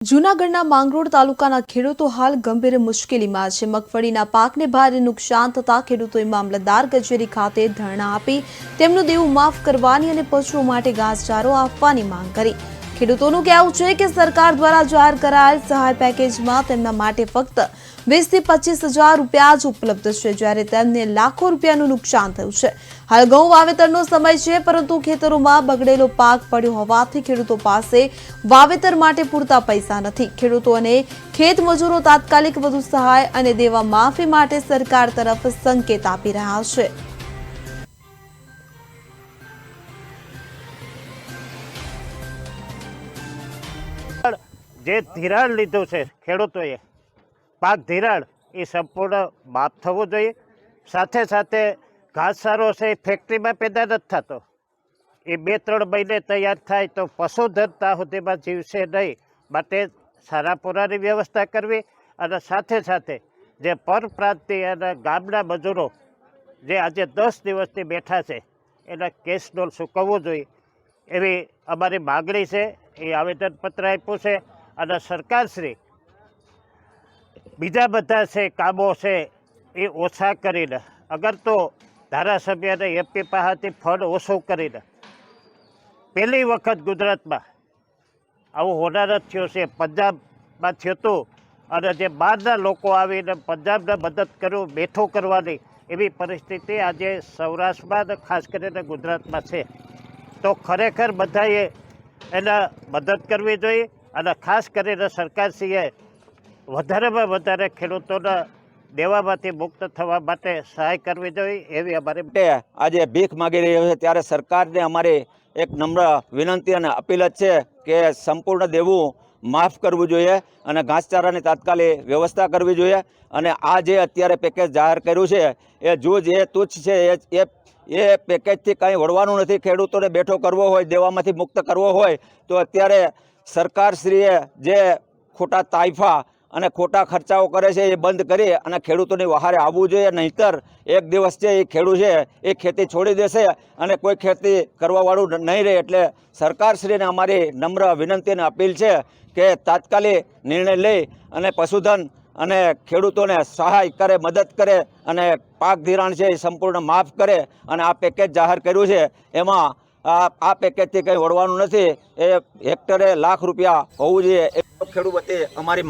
જૂનાગઢના માંગરોળ તાલુકાના ખેડૂતો હાલ ગંભીર મુશ્કેલીમાં છે। મગફળીના પાકને ભારે નુકસાન થતા ખેડૂતોએ મામલતદાર કચેરી ખાતે ધરણા આપી તેમનું દેવું માફ કરવાની અને પશુઓ માટે ઘાસચારો આપવાની માંગ કરી। ખેડૂતોનું કહેવું છે કે સરકાર દ્વારા જાહેર કરાયેલ સહાય પેકેજમાં તેમના માટે ફક્ત 20 થી 25,000 રૂપિયા જ ઉપલબ્ધ છે, જ્યારે તેમને લાખો રૂપિયાનું નુકસાન થયું છે। હાલ ઘઉં વાવેતરનો સમય છે, પરંતુ ખેતરોમાં બગડેલો પાક પડ્યો હોવાથી ખેડૂતો પાસે વાવેતર માટે પૂરતા પૈસા નથી। ખેડૂતો અને ખેત મજૂરો તાત્કાલિક વધુ સહાય અને દેવા માફી માટે સરકાર તરફ સંકેત આપી રહ્યા છે। જે ધિરાણ લીધું છે ખેડૂતોએ, પાક ધિરાણ એ સંપૂર્ણ માફ થવું જોઈએ। સાથે સાથે ઘાસચારો છે એ ફેક્ટરીમાં પેદા નથી થતો, એ 2-3 મહિને તૈયાર થાય તો પશુધન ત્યાં સુધીમાં જીવશે નહીં। માટે સારા પૂરાની વ્યવસ્થા કરવી અને સાથે સાથે જે પરપ્રાંતીય અને ગામના મજૂરો જે આજે 10 દિવસથી બેઠા છે એના કેસ ડોલ ચૂકવવું જોઈએ એવી અમારી માગણી છે। એ આવેદનપત્ર આપ્યું છે અને સરકારશ્રી બીજા બધા છે કામો છે એ ઓછા કરીને, અગર તો ધારાસભ્યને એમપી પાસેથી ફંડ ઓછું કરીને પહેલી વખત ગુજરાતમાં આવું હોનારત થયું છે। પંજાબમાં થયું હતું અને જે બહારના લોકો આવીને પંજાબને મદદ કરવું, બેઠું કરવાની એવી પરિસ્થિતિ આજે સૌરાષ્ટ્રમાં અને ખાસ કરીને ગુજરાતમાં છે। તો ખરેખર બધાએ એના મદદ કરવી જોઈએ અને ખાસ કરીને સરકારશ્રીએ વધારેમાં વધારે ખેડૂતોના દેવામાંથી મુક્ત થવા માટે સહાય કરવી જોઈએ એવી અમારી આજે ભીખ માગી રહ્યો છે, ત્યારે સરકારને અમારી એક નમ્ર વિનંતી અને અપીલ જ છે કે સંપૂર્ણ દેવું માફ કરવું જોઈએ અને ઘાસચારાની તાત્કાલિક વ્યવસ્થા કરવી જોઈએ। અને આ જે અત્યારે પેકેજ જાહેર કર્યું છે એ જો જે તુચ્છ છે એ પેકેજથી કંઈ વળવાનું નથી। ખેડૂતોને બેઠો કરવો હોય, દેવામાંથી મુક્ત કરવો હોય તો અત્યારે સરકારશ્રીએ જે ખોટા તાઇફા અને ખોટા ખર્ચાઓ કરે છે એ બંધ કરી અને ખેડૂતોની વહારે આવવું જોઈએ। નહીંતર એક દિવસ છે એ ખેડૂત છે એ ખેતી છોડી દેશે અને કોઈ ખેતી કરવાવાળું નહીં રહે। એટલે સરકારશ્રીને અમારી નમ્ર વિનંતી અને અપીલ છે કે તાત્કાલિક નિર્ણય લઈ અને પશુધન અને ખેડૂતોને સહાય કરે, મદદ કરે અને પાક ધિરાણ છે એ સંપૂર્ણ માફ કરે અને આ પેકેજ જાહેર કર્યું છે એમાં આ પેકેજથી કંઈ વળવાનું નથી। એ હેક્ટરે લાખ રૂપિયા હોવું જોઈએ એ ખેડૂત વતી અમારી